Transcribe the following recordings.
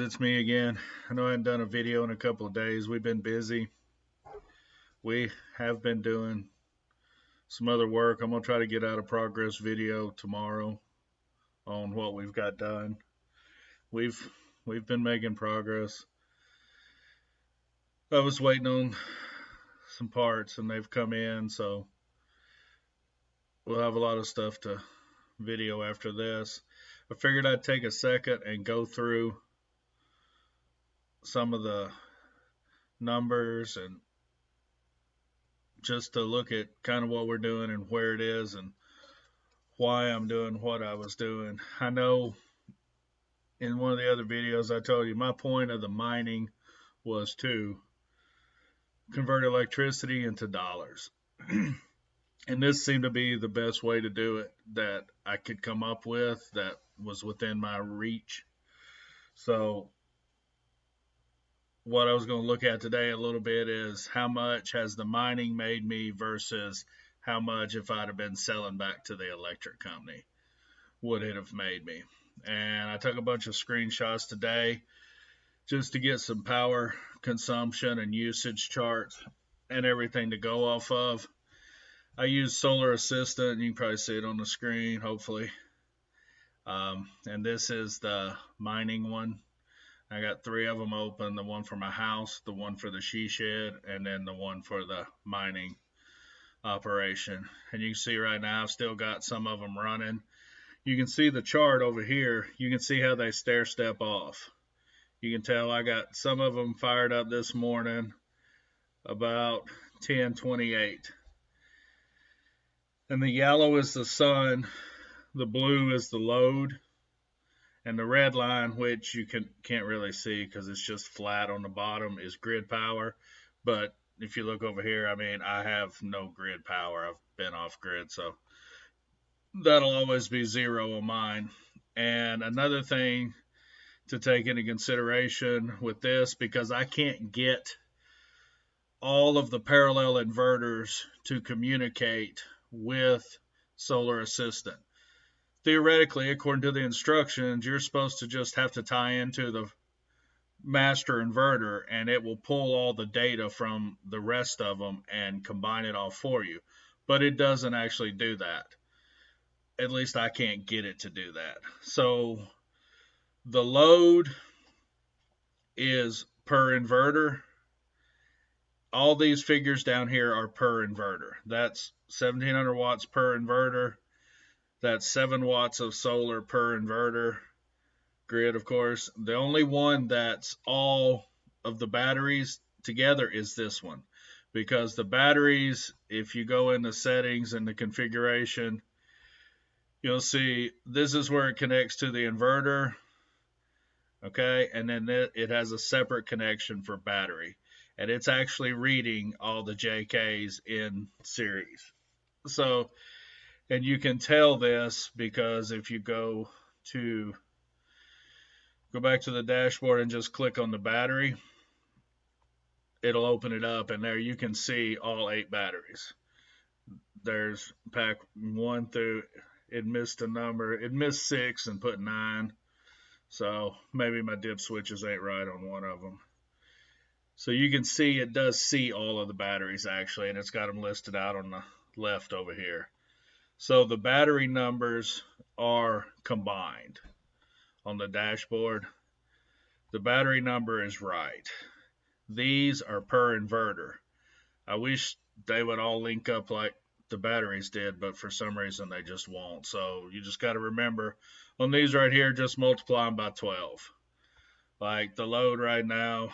it's me again. I know I haven't done a video in a couple of days. We've been busy. We have been doing some other work. I'm going to try to get out a progress video tomorrow on what we've got done. We've been making progress. I was waiting on some parts and they've come in, so we'll have a lot of stuff to video after this. I figured I'd take a second and go through some of the numbers and just to look at kind of what we're doing and where it is and why I'm doing what I was doing. I know in one of the other videos I told you my point of the mining was to convert electricity into dollars. And this seemed to be the best way to do it that I could come up with that was within my reach. So what I was going to look at today a little bit is how much has the mining made me versus how much, if I'd have been selling back to the electric company, would it have made me. And I took a bunch of screenshots today just to get some power consumption and usage charts and everything to go off of. I use Solar Assistant. You can probably see it on the screen, hopefully. And this is the mining one. I got 3 of them open, the one for my house, the one for the she shed, and then the one for the mining operation. And you can see right now I've still got some of them running. You can see the chart over here. You can see how they stair step off. You can tell I got some of them fired up this morning about 10:28. And the yellow is the sun, the blue is the load, and the red line, which you can't really see because it's just flat on the bottom, is grid power. But if you look over here, I mean, I have no grid power. I've been off grid, so that'll always be 0 on mine. And another thing to take into consideration with this, because I can't get all of the parallel inverters to communicate with Solar Assistant. Theoretically, according to the instructions, you're supposed to just have to tie into the master inverter and it will pull all the data from the rest of them and combine it all for you. But it doesn't actually do that. At least I can't get it to do that. So the load is per inverter. All these figures down here are per inverter. That's 1700 watts per inverter. That's 7 watts of solar per inverter. Grid, of course. The only one that's all of the batteries together is this one. Because the batteries, if you go in the settings and the configuration, you'll see this is where it connects to the inverter. Okay, and then it has a separate connection for battery. And it's actually reading all the JKs in series. So, and you can tell this because if you go back to the dashboard and just click on the battery, it'll open it up and there you can see all 8 batteries. There's pack 1 through, it missed a number, it missed 6 and put 9. So maybe my dip switches ain't right on one of them. So you can see it does see all of the batteries actually, and it's got them listed out on the left over here. So the battery numbers are combined on the dashboard. The battery number is right. These are per inverter. I wish they would all link up like the batteries did, but for some reason they just won't. So you just got to remember on these right here, just multiply them by 12. Like the load right now,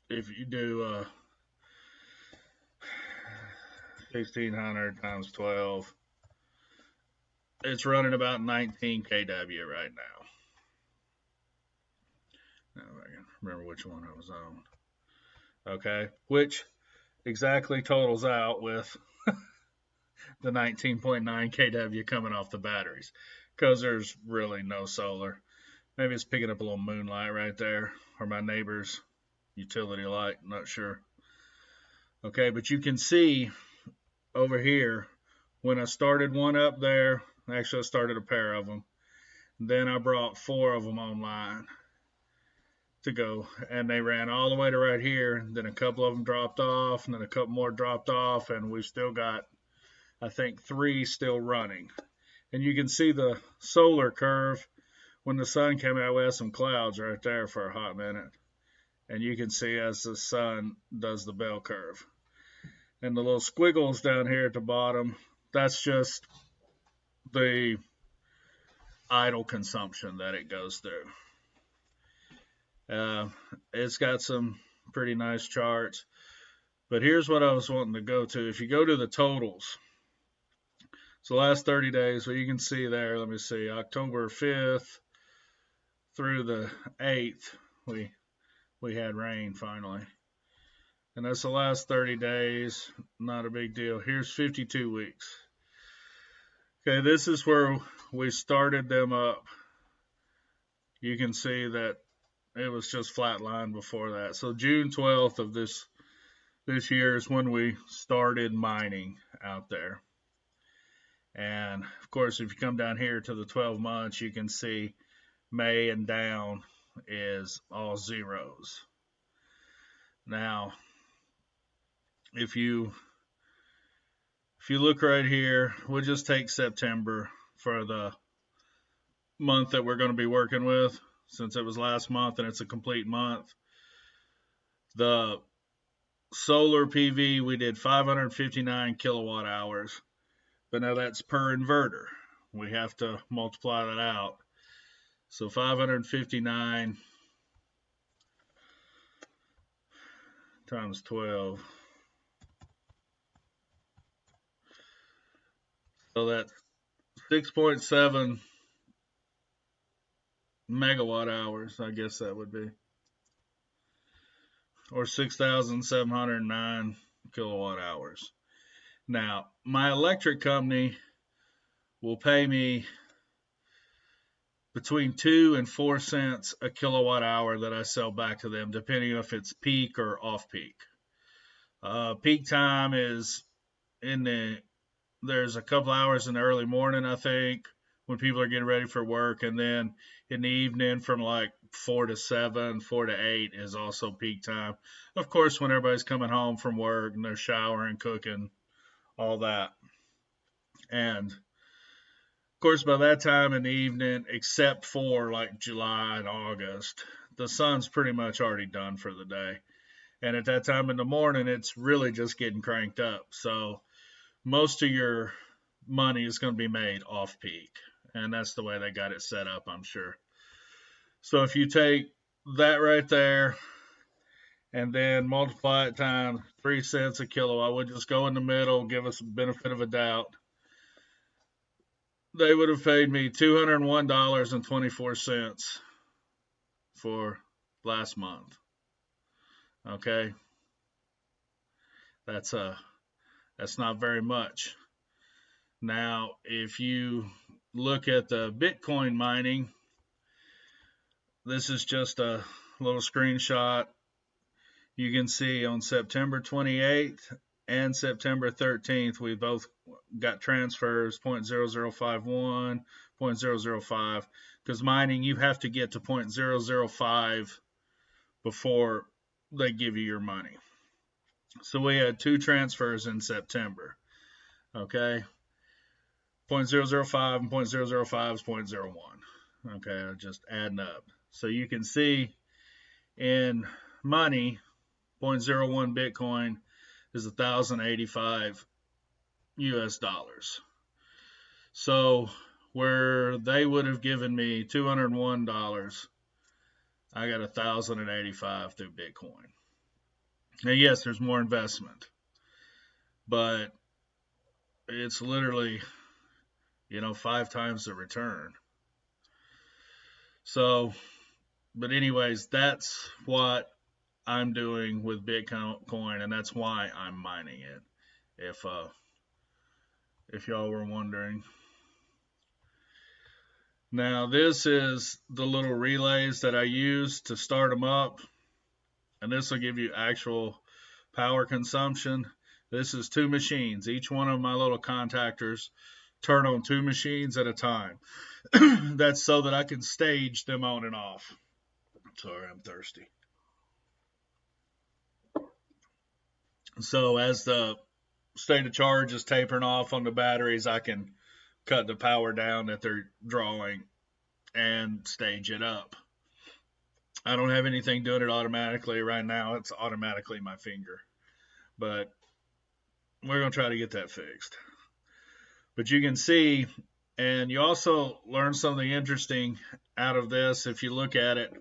if you do 1600 times 12, it's running about 19 kW right now. Now I can remember which one I was on. Okay, which exactly totals out with the 19.9 kW coming off the batteries because there's really no solar. Maybe it's picking up a little moonlight right there, or my neighbor's utility light, I'm not sure. Okay, but you can see over here when I started one up there, actually I started a pair of them, then I brought 4 of them online. to go, and they ran all the way to right here. Then a couple of them dropped off, and then a couple more dropped off, and we've still got, I think, 3 still running. And you can see the solar curve. When the sun came out, we had some clouds right there for a hot minute. And you can see as the sun does the bell curve. And the little squiggles down here at the bottom, that's just the idle consumption that it goes through. It's got some pretty nice charts. But here's what I was wanting to go to. If you go to the totals, so last 30 days, well, you can see there, let me see, October 5th through the 8th, we had rain finally. And that's the last 30 days, not a big deal. Here's 52 weeks. Okay, this is where we started them up. You can see that it was just flat line before that. So June 12th of this year is when we started mining out there. And of course, if you come down here to the 12 months, you can see May and down is all zeros. Now, if you look right here, we'll just take September for the month that we're going to be working with, since it was last month and it's a complete month. The solar PV, we did 559 kilowatt hours, but now that's per inverter. We have to multiply that out. So 559 times 12. So that's 6.7 megawatt hours, I guess that would be. Or 6,709 kilowatt hours. Now, my electric company will pay me between 2 and 4 cents a kilowatt hour that I sell back to them, depending if it's peak or off peak. Peak time is there's a couple hours in the early morning, I think, when people are getting ready for work, and then in the evening from like 4 to 7, 4 to 8 is also peak time. Of course, when everybody's coming home from work and they're showering, cooking, all that. And of course, by that time in the evening, except for like July and August, the sun's pretty much already done for the day. And at that time in the morning, it's really just getting cranked up. So most of your money is going to be made off peak. And that's the way they got it set up, I'm sure. So if you take that right there and then multiply it times 3 cents a kilowatt, we'll just go in the middle, give us a benefit of a doubt. They would have paid me $201.24 for last month. Okay? That's not very much. Now, if you look at the Bitcoin mining, this is just a little screenshot. You can see on September 28th and September 13th, we both got transfers 0.0051, 0.005, because mining, you have to get to 0.005 before they give you your money. So we had 2 transfers in September, okay? 0.005 and 0.005 is 0.01, okay? I'm just adding up. So you can see in money, 0.01 Bitcoin is 1,085 US dollars. So where they would have given me $201, I got 1,085 through Bitcoin. Now, yes, there's more investment, but it's literally, 5 times the return. So, but anyways, that's what I'm doing with Bitcoin, and that's why I'm mining it, if y'all were wondering. Now, this is the little relays that I use to start them up, and this will give you actual power consumption. This is 2 machines. Each one of my little contactors turn on 2 machines at a time. That's so that I can stage them on and off. Sorry, I'm thirsty. So as the state of charge is tapering off on the batteries, I can cut the power down that they're drawing and stage it up. I don't have anything doing it automatically right now. It's automatically my finger. But we're going to try to get that fixed. But you can see, and you also learn something interesting out of this if you look at it.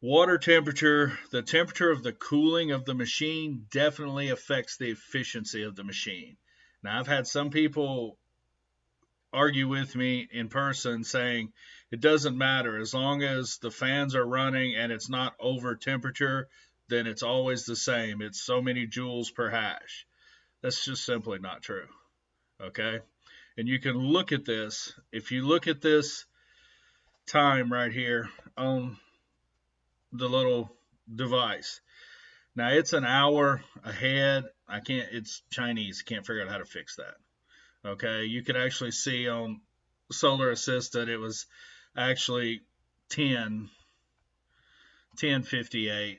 Water temperature, the temperature of the cooling of the machine definitely affects the efficiency of the machine. Now, I've had some people argue with me in person saying it doesn't matter as long as the fans are running and it's not over temperature, then it's always the same. It's so many joules per hash. That's just simply not true. Okay? And you can look at this. If you look at this time right here on the little device. Now it's an hour ahead. It's Chinese. Can't figure out how to fix that. Okay, you could actually see on Solar Assist that it was actually 10:58,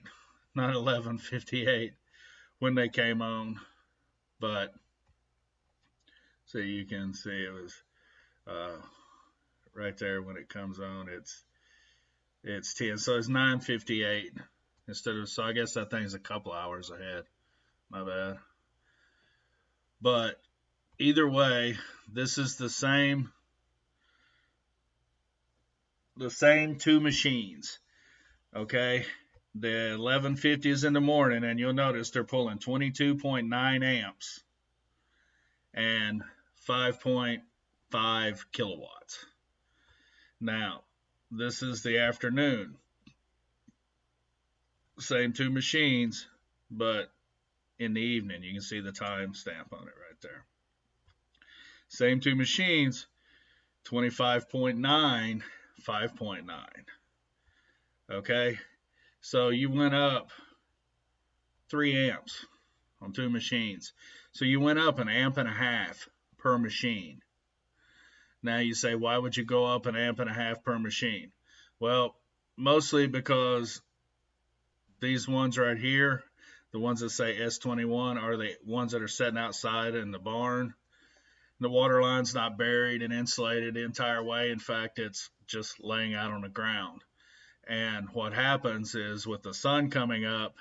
not 11:58 when they came on. But so you can see it was right there when it comes on. It's 10, so it's 9:58 instead of. So I guess that thing's a couple hours ahead. My bad. But either way, this is the same two machines. Okay, the 1150 is in the morning, and you'll notice they're pulling 22.9 amps and 5.5 kilowatts. Now, this is the afternoon. Same two machines, but in the evening. You can see the time stamp on it right there. Same two machines, 25.9, 5.9. Okay, so you went up 3 amps on two machines. So you went up 1.5 amps per machine. Now you say, why would you go up 1.5 amps per machine? Well, mostly because these ones right here, the ones that say S21, are the ones that are sitting outside in the barn. The water line's not buried and insulated the entire way. In fact, it's just laying out on the ground. And what happens is with the sun coming up,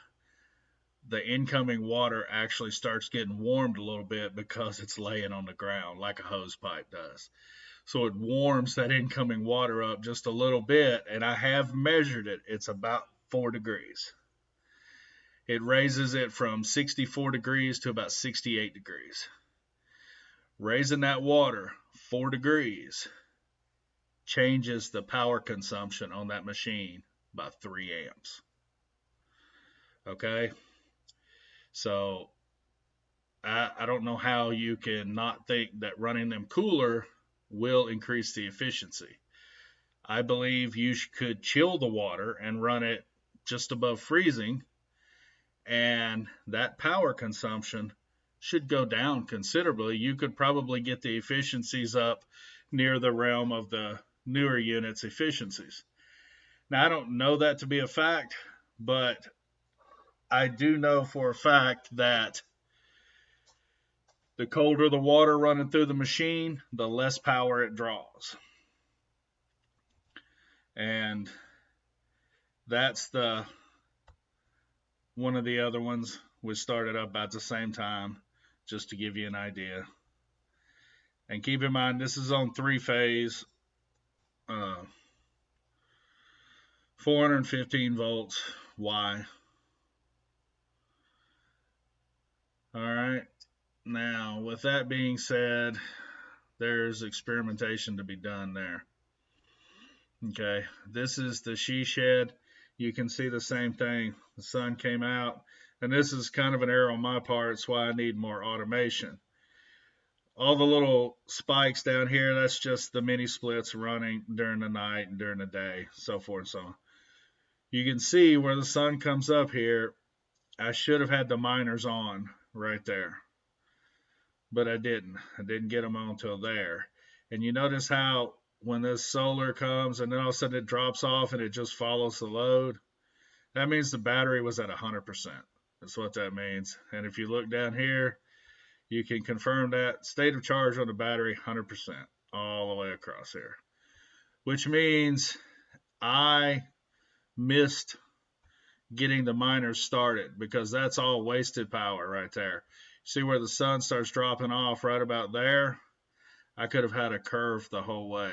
the incoming water actually starts getting warmed a little bit because it's laying on the ground like a hose pipe does. So it warms that incoming water up just a little bit, and I have measured it. It's about 4 degrees. It raises it from 64 degrees to about 68 degrees. Raising that water 4 degrees changes the power consumption on that machine by 3 amps. Okay? So I don't know how you can not think that running them cooler will increase the efficiency. I believe you could chill the water and run it just above freezing, and that power consumption should go down considerably. You could probably get the efficiencies up near the realm of the newer units' efficiencies. Now, I don't know that to be a fact, but I do know for a fact that the colder the water running through the machine, the less power it draws. And that's one of the other ones we started up about the same time, just to give you an idea. And keep in mind, this is on 3-phase, 415 volts Y. All right. Now, with that being said, there's experimentation to be done there. Okay, this is the she shed. You can see the same thing. The sun came out, and this is kind of an error on my part. It's why I need more automation. All the little spikes down here, that's just the mini splits running during the night and during the day, so forth and so on. You can see where the sun comes up here. I should have had the miners on right there, but I didn't. I didn't get them on till there. And you notice how when this solar comes and then all of a sudden it drops off and it just follows the load, that means the battery was at 100%. That's what that means. And if you look down here, you can confirm that state of charge on the battery 100% all the way across here, which means I missed getting the miners started because that's all wasted power right there. See where the sun starts dropping off right about there? I could have had a curve the whole way.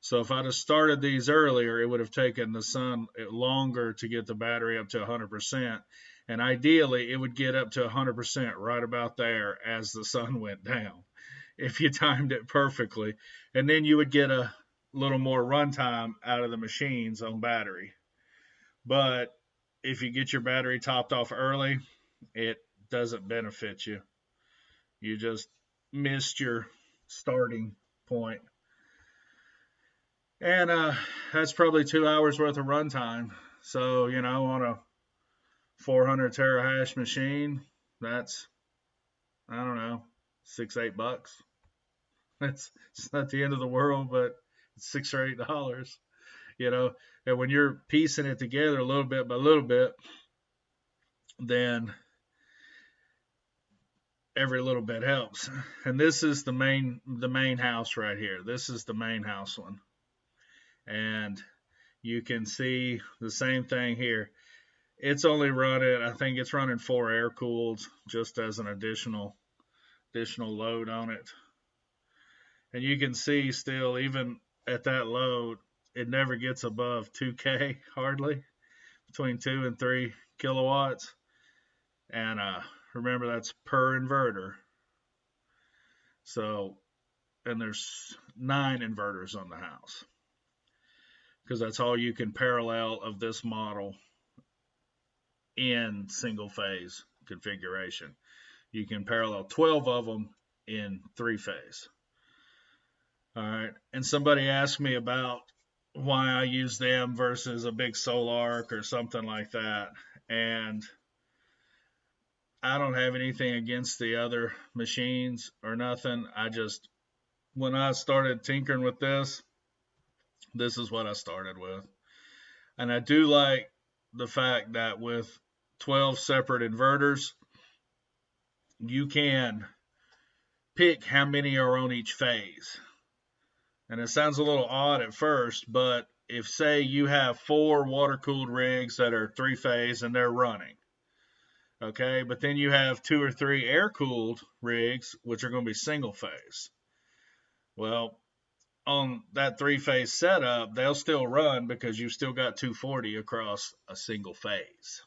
So if I'd have started these earlier, it would have taken the sun longer to get the battery up to 100%. And ideally, it would get up to 100% right about there as the sun went down, if you timed it perfectly. And then you would get a little more runtime out of the machines on battery. But if you get your battery topped off early, it doesn't benefit you. You just missed your starting point. And that's probably 2 hours worth of runtime. So, on a 400 terahash machine, that's, I don't know, $6-8. It's not the end of the world, but it's $6 or $8, And when you're piecing it together a little bit by little bit, then every little bit helps. And this is the main house right here. This is the main house one. And you can see the same thing here. It's only running, I think it's running 4 air cooled just as an additional load on it. And you can see still, even at that load, it never gets above 2K hardly, between 2 and 3 kilowatts. And remember, that's per inverter. So, and there's 9 inverters on the house, because that's all you can parallel of this model in single phase configuration. You can parallel 12 of them in 3-phase. All right. And somebody asked me about why I use them versus a big Solarc or something like that. And I don't have anything against the other machines or nothing. When I started tinkering with this is what I started with. And I do like the fact that with 12 separate inverters, you can pick how many are on each phase. And it sounds a little odd at first, but if, say, you have 4 water-cooled rigs that are 3-phase and they're running, okay, but then you have 2 or 3 air-cooled rigs, which are going to be single-phase. Well, on that 3-phase setup, they'll still run because you've still got 240 across a single phase.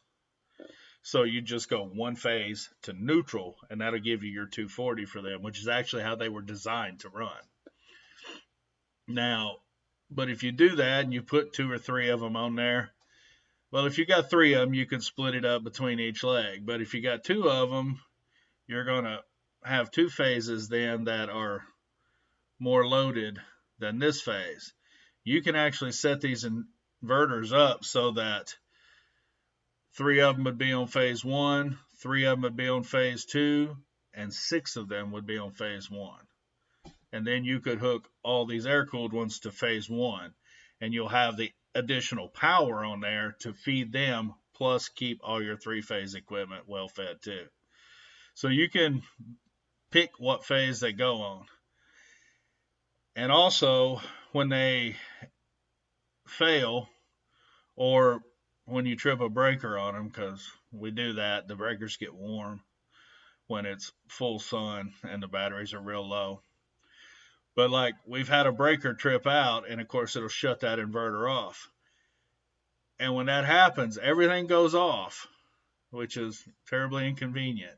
So you just go 1 phase to neutral, and that'll give you your 240 for them, which is actually how they were designed to run. Now, but if you do that and you put 2 or 3 of them on there, well, if you got 3 of them, you can split it up between each leg. But if you got 2 of them, you're going to have 2 phases then that are more loaded than this phase. You can actually set these inverters up so that 3 of them would be on phase 1, 3 of them would be on phase 2, and 6 of them would be on phase 1. And then you could hook all these air-cooled ones to phase 1, and you'll have the additional power on there to feed them, plus keep all your 3-phase equipment well fed too. So you can pick what phase they go on. And also, when they fail, or when you trip a breaker on them, because we do that, the breakers get warm when it's full sun and the batteries are real low. But like, we've had a breaker trip out, and of course it'll shut that inverter off. And when that happens, everything goes off, which is terribly inconvenient.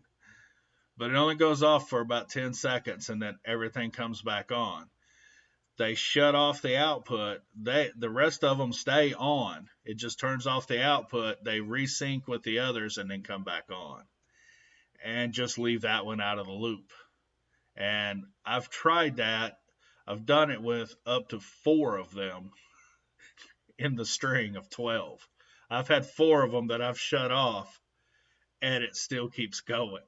But it only goes off for about 10 seconds, and then everything comes back on. They shut off the output. The rest of them stay on. It just turns off the output. They resync with the others and then come back on. And just leave that one out of the loop. And I've tried that. I've done it with up to 4 of them in the string of 12. I've had 4 of them that I've shut off, and it still keeps going.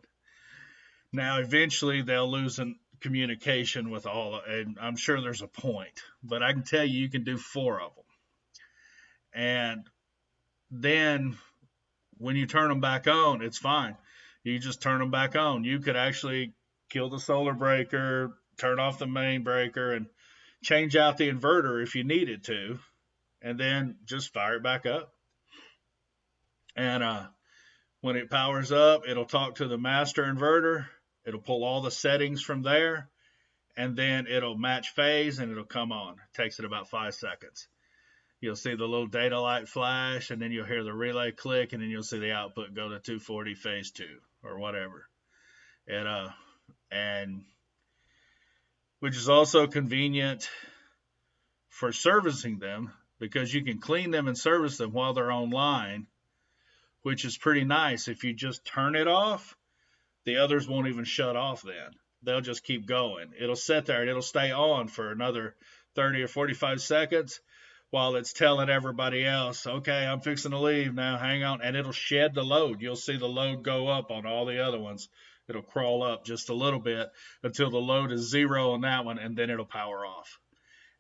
Now, eventually, they'll lose communication with all, and I'm sure there's a point, but I can tell you, you can do 4 of them. And then when you turn them back on, it's fine. You just turn them back on. You could actually kill the solar breaker, turn off the main breaker, and change out the inverter if you needed to, and then just fire it back up. And when it powers up, it'll talk to the master inverter. It'll pull all the settings from there, and then it'll match phase and it'll come on. It takes it about 5 seconds. You'll see the little data light flash, and then you'll hear the relay click, and then you'll see the output go to 240 phase 2 or whatever. And which is also convenient for servicing them, because you can clean them and service them while they're online, which is pretty nice. If you just turn it off, the others won't even shut off then. They'll just keep going. It'll sit there and it'll stay on for another 30 or 45 seconds while it's telling everybody else, okay, I'm fixing to leave now, hang on, and it'll shed the load. You'll see the load go up on all the other ones. It'll crawl up just a little bit until the load is 0 on that one, and then it'll power off.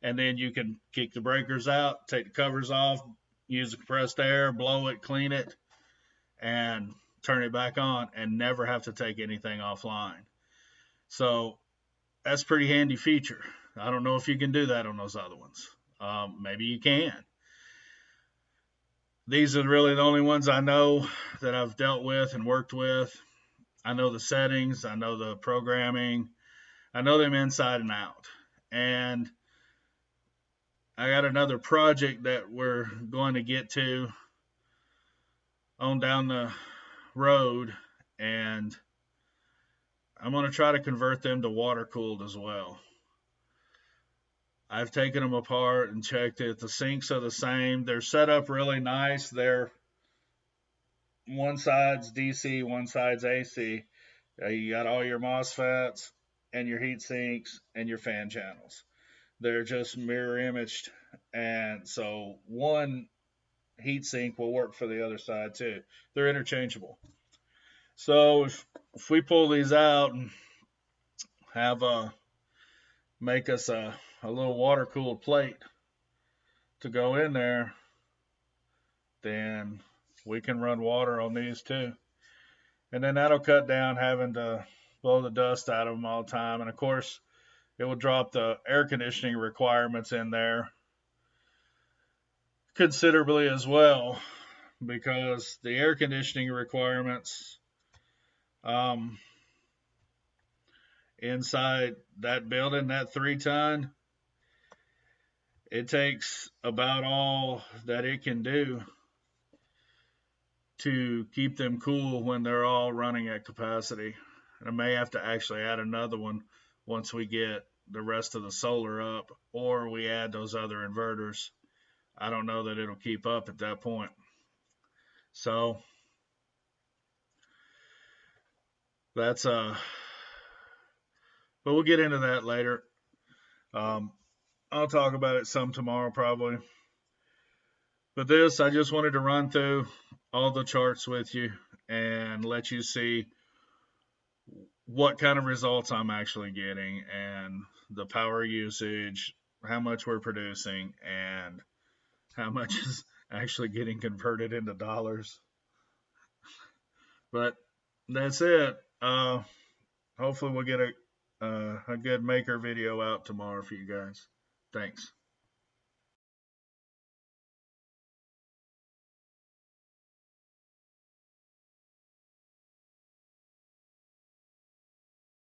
And then you can kick the breakers out, take the covers off, use the compressed air, blow it, clean it, and turn it back on, and never have to take anything offline. So that's a pretty handy feature. I don't know if you can do that on those other ones. Maybe you can. These are really the only ones I know that I've dealt with and worked with. I know the settings. I know the programming. I know them inside and out. And I got another project that we're going to get to on down the road, and I'm going to try to convert them to water cooled as well. I've taken them apart and checked it. The sinks are the same. They're set up really nice. They're one side's DC, one side's AC. You got all your MOSFETs and your heat sinks and your fan channels. They're just mirror imaged, and so one heat sink will work for the other side too. They're interchangeable. So if we pull these out and have make us a little water cooled plate to go in there, then we can run water on these too. And then that'll cut down having to blow the dust out of them all the time. And of course, it will drop the air conditioning requirements in there considerably as well, because the air conditioning requirements inside that building, that 3-ton, it takes about all that it can do to keep them cool when they're all running at capacity. And I may have to actually add another one once we get the rest of the solar up, or we add those other inverters. I don't know that it'll keep up at that point. So that's but we'll get into that later. I'll talk about it some tomorrow probably. But this, I just wanted to run through all the charts with you and let you see what kind of results I'm actually getting, and the power usage, how much we're producing, and how much is actually getting converted into dollars. But that's it. Hopefully we'll get a good maker video out tomorrow for you guys. Thanks.